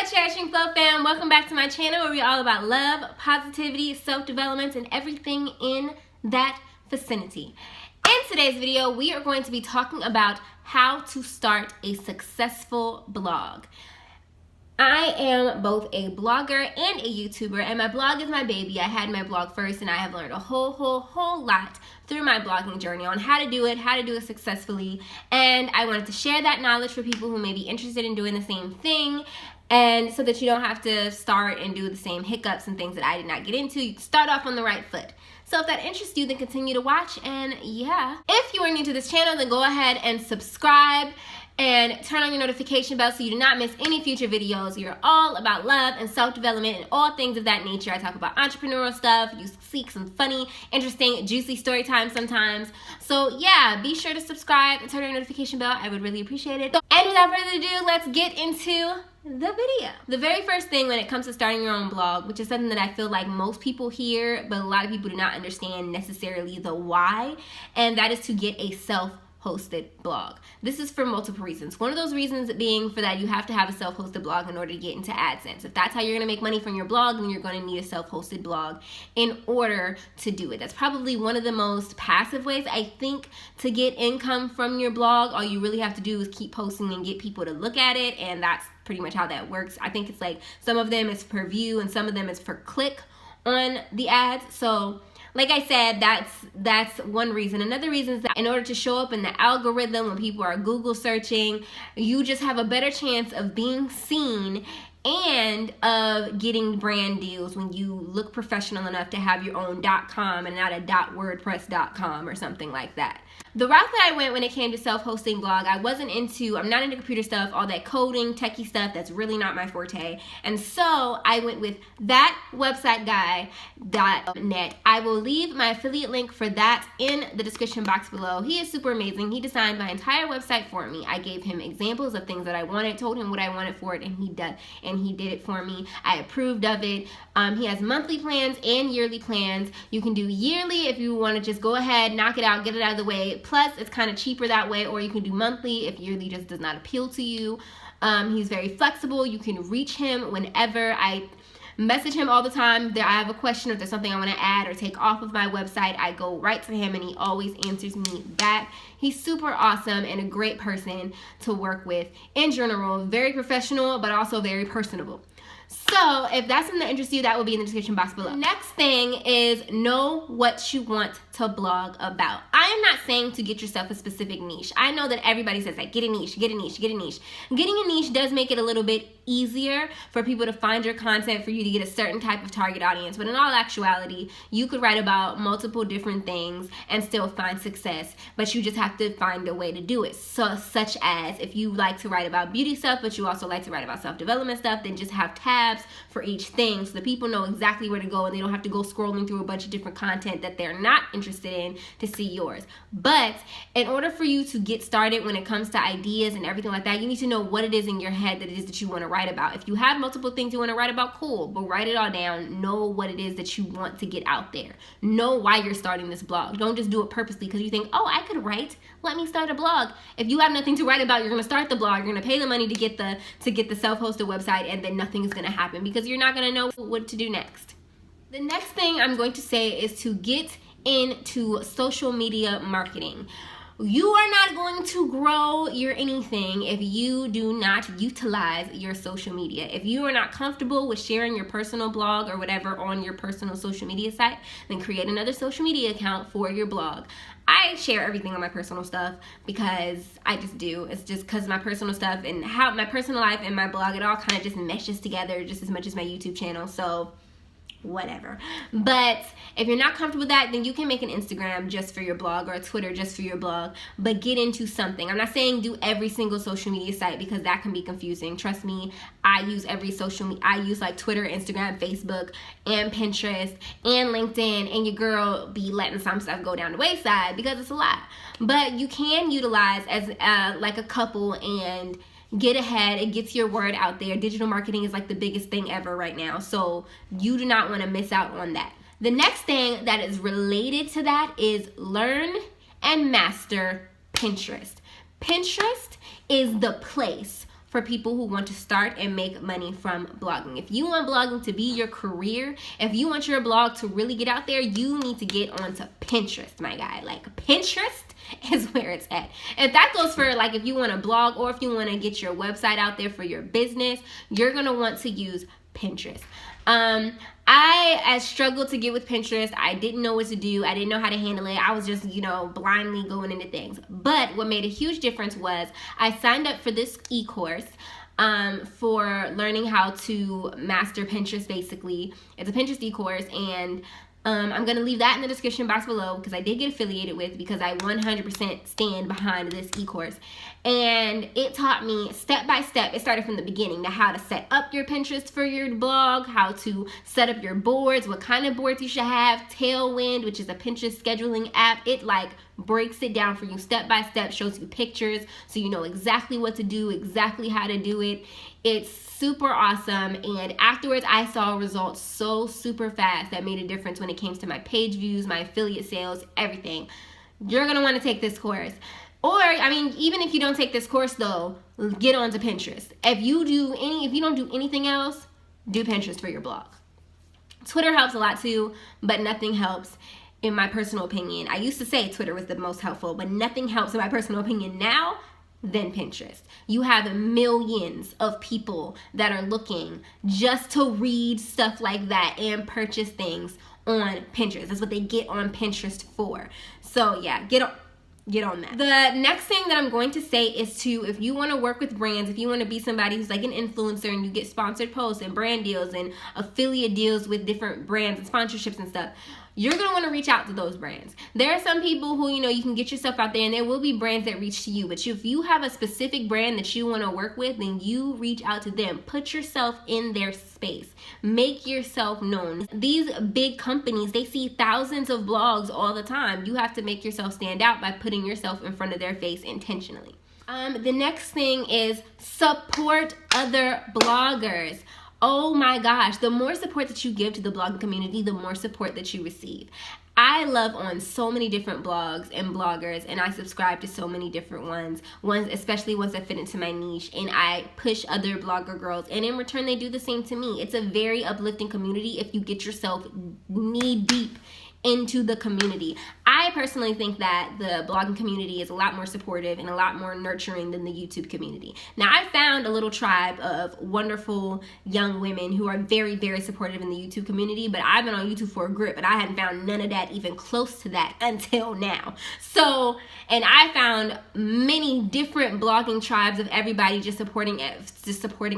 my Cherishing Flow fam, welcome back to my channel where we're all about love, positivity, self-development, and everything in that vicinity. In today's video, we are going to be talking about how to start a successful blog. I am both a blogger and a YouTuber, and my blog is my baby. I had my blog first, and I have learned a whole lot through my blogging journey on how to do it successfully, and I wanted to share that knowledge for people who may be interested in doing the same thing, and so that you don't have to start and do the same hiccups and things that I did not get into. You can start off on the right foot. So if that interests you, then continue to watch, and yeah. If you are new to this channel, then go ahead and subscribe and turn on your notification bell so you do not miss any future videos. You're all about love and self-development and all things of that nature. I talk about entrepreneurial stuff, you seek some funny, interesting, juicy story time sometimes. So yeah, be sure to subscribe and turn on your notification bell. I would really appreciate it. And without further ado, let's get into the video. The very first thing when it comes to starting your own blog, which is something that I feel like most people hear, but a lot of people do not understand necessarily the why, and that is to get a self-hosted blog. This is for multiple reasons. One of those reasons being for that you have to have a self-hosted blog in order to get into AdSense. If that's how you're gonna make money from your blog, then you're gonna need a self-hosted blog in order to do it. That's probably one of the most passive ways, I think, to get income from your blog. All you really have to do is keep posting and get people to look at it, and that's pretty much how that works. I think it's like some of them is per view and some of them is per click on the ads. So like I said, that's one reason. Another reason is that in order to show up in the algorithm when people are Google searching, you just have a better chance of being seen and of getting brand deals when you look professional enough to have your own .com and not a .wordpress.com or something like that. The route that I went when it came to self-hosting blog, I'm not into computer stuff, all that coding, techie stuff, that's really not my forte. And so I went with thatwebsiteguy.net. I will leave my affiliate link for that in the description box below. He is super amazing. He designed my entire website for me. I gave him examples of things that I wanted, told him what I wanted for it, and he did it for me. I approved of it. He has monthly plans and yearly plans. You can do yearly if you want to just go ahead, knock it out, get it out of the way. Plus, it's kind of cheaper that way, or you can do monthly if yearly just does not appeal to you. He's very flexible. You can reach him whenever. I message him all the time that I have a question, or if there's something I want to add or take off of my website. I go right to him and he always answers me back. He's super awesome and a great person to work with in general. Very professional, but also very personable. So if that's something that interests you, that will be in the description box below. Next thing is know what you want to blog about. I am not saying to get yourself a specific niche. I know that everybody says that, get a niche, get a niche, get a niche. Getting a niche does make it a little bit easier for people to find your content, for you to get a certain type of target audience. But in all actuality, you could write about multiple different things and still find success, but you just have to find a way to do it. So such as if you like to write about beauty stuff, but you also like to write about self-development stuff, then just have tabs for each thing so that people know exactly where to go and they don't have to go scrolling through a bunch of different content that they're not interested in to see yours. But in order for you to get started when it comes to ideas and everything like that, you need to know what it is in your head that it is that you want to write about. If you have multiple things you want to write about, cool, but write it all down. Know what it is that you want to get out there. Know why you're starting this blog. Don't just do it purposely because you think, oh, I could write, let me start a blog. If you have nothing to write about, you're going to start the blog, you're going to pay the money to get the self-hosted website, and then nothing is going to happen because you're not going to know what to do next. The next thing I'm going to say is to get into social media marketing. You are not going to grow your anything if you do not utilize your social media. If you are not comfortable with sharing your personal blog or whatever on your personal social media site, then create another social media account for your blog. I share everything on my personal stuff because I just do. It's just because my personal stuff and how my personal life and my blog, it all kind of just meshes together just as much as my YouTube channel. So whatever. But if you're not comfortable with that, then you can make an Instagram just for your blog or a Twitter just for your blog, but get into something. I'm not saying do every single social media site because that can be confusing. Trust me, I use every social media. I use like Twitter, Instagram, Facebook, and Pinterest, and LinkedIn, and your girl be letting some stuff go down the wayside because it's a lot. But you can utilize as like a couple and get ahead. It gets your word out there. Digital marketing is like the biggest thing ever right now, so you do not want to miss out on that. The next thing that is related to that is learn and master Pinterest. Pinterest is the place for people who want to start and make money from blogging. If you want blogging to be your career, if you want your blog to really get out there, you need to get onto Pinterest, my guy. Like, Pinterest is where it's at. If that goes for like if you want to blog or if you want to get your website out there for your business, you're going to want to use Pinterest. I struggled to get with Pinterest. I didn't know what to do. I didn't know how to handle it. I was just, blindly going into things. But what made a huge difference was I signed up for this e-course for learning how to master Pinterest, basically. It's a Pinterest e-course, and I'm going to leave that in the description box below because I did get affiliated with, because I 100% stand behind this e-course. And it taught me step by step. It started from the beginning to how to set up your Pinterest for your blog, how to set up your boards, what kind of boards you should have, Tailwind, which is a Pinterest scheduling app. It like breaks it down for you step by step, shows you pictures so you know exactly what to do, exactly how to do it. It's super awesome, and afterwards I saw results so super fast that made a difference when it came to my page views, my affiliate sales, everything. You're gonna want to take this course. Or, even if you don't take this course though, get onto Pinterest. If you don't do anything else, do Pinterest for your blog. Twitter helps a lot too, but nothing helps in my personal opinion. I used to say Twitter was the most helpful, but nothing helps in my personal opinion now than Pinterest. You have millions of people that are looking just to read stuff like that and purchase things on Pinterest. That's what they get on Pinterest for. So yeah, get on that. The next thing that I'm going to say is if you want to work with brands, if you want to be somebody who's like an influencer and you get sponsored posts and brand deals and affiliate deals with different brands and sponsorships and stuff, you're going to want to reach out to those brands. There are some people who, you can get yourself out there, and there will be brands that reach to you. But if you have a specific brand that you want to work with, then you reach out to them. Put yourself in their space. Make yourself known. These big companies, they see thousands of blogs all the time. You have to make yourself stand out by putting yourself in front of their face intentionally. The next thing is support other bloggers. Oh my gosh, the more support that you give to the blogging community, the more support that you receive. I love on so many different blogs and bloggers, and I subscribe to so many different ones, especially ones that fit into my niche, and I push other blogger girls, and in return they do the same to me. It's a very uplifting community if you get yourself knee deep into the community. I personally think that the blogging community is a lot more supportive and a lot more nurturing than the YouTube community. Now, I found a little tribe of wonderful young women who are very, very supportive in the YouTube community, but I've been on YouTube for a grip and I hadn't found none of that even close to that until now. So, and I found many different blogging tribes of everybody just supporting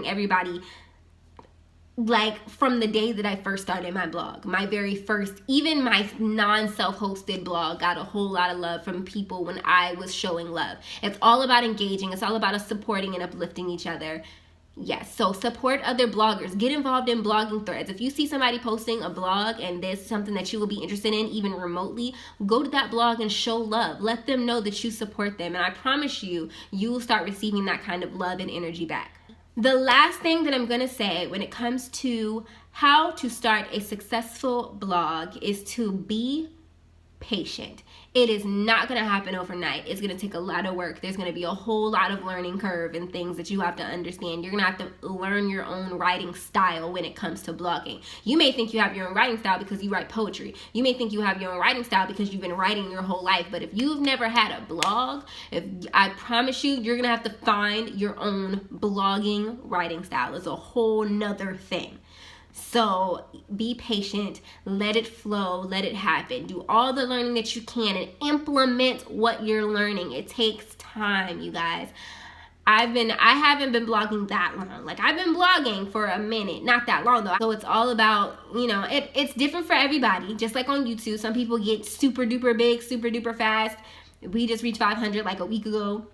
everybody, like from the day that I first started my blog. My very first, even my non-self-hosted blog got a whole lot of love from people when I was showing love. It's all about engaging. It's all about us supporting and uplifting each other. Yes, so support other bloggers. Get involved in blogging threads. If you see somebody posting a blog and there's something that you will be interested in, even remotely, go to that blog and show love. Let them know that you support them. And I promise you, you will start receiving that kind of love and energy back. The last thing that I'm going to say when it comes to how to start a successful blog is to be patient. It is not going to happen overnight. It's going to take a lot of work. There's going to be a whole lot of learning curve and things that you have to understand. You're going to have to learn your own writing style when it comes to blogging. You may think you have your own writing style because you write poetry. You may think you have your own writing style because you've been writing your whole life. But if you've never had a blog, I promise you, you're going to have to find your own blogging writing style. It's a whole nother thing. So be patient, let it flow, let it happen. Do all the learning that you can and implement what you're learning. It takes time, you guys. I haven't been blogging that long. Like, I've been blogging for a minute, not that long though. So it's all about, it's different for everybody. Just like on YouTube, some people get super duper big, super duper fast. We just reached 500 like a week ago.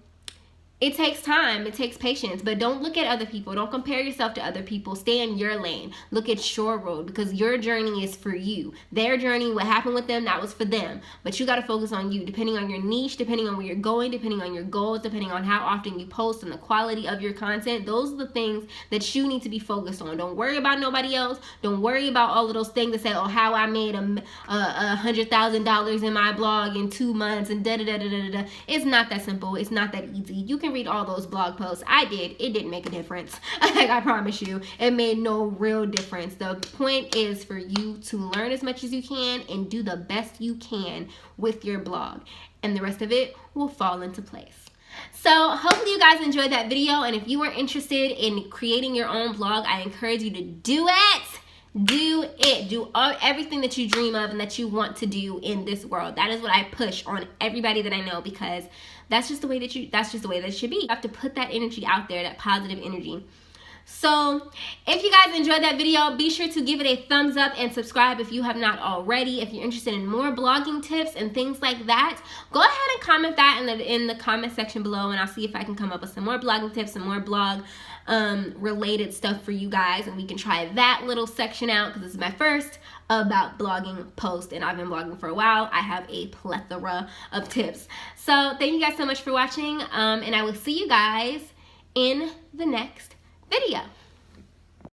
It takes time, it takes patience, but don't look at other people. Don't compare yourself to other people. Stay in your lane. Look at your road, because your journey is for you. Their journey, what happened with them, that was for them. But you got to focus on you, depending on your niche, depending on where you're going, depending on your goals, depending on how often you post and the quality of your content. Those are the things that you need to be focused on. Don't worry about nobody else. Don't worry about all of those things that say, oh, how I made $100,000 in my blog in 2 months and da-da-da-da-da-da. It's not that simple. It's not that easy. You can didn't read all those blog posts. I did. It didn't make a difference. Like, I promise you, it made no real difference. The point is for you to learn as much as you can and do the best you can with your blog, and the rest of it will fall into place. So hopefully you guys enjoyed that video, and if you are interested in creating your own blog, I encourage you to do it. Do it. Do everything that you dream of and that you want to do in this world. That is what I push on everybody that I know, because that's just the way that it should be. You have to put that energy out there, that positive energy. So if you guys enjoyed that video, be sure to give it a thumbs up and subscribe if you have not already. If you're interested in more blogging tips and things like that, go ahead and comment that in the comment section below, and I'll see if I can come up with some more blogging tips, some more blog related stuff for you guys, and we can try that little section out, because this is my first about blogging post, and I've been blogging for a while. I have a plethora of tips. So thank you guys so much for watching, and I will see you guys in the next video.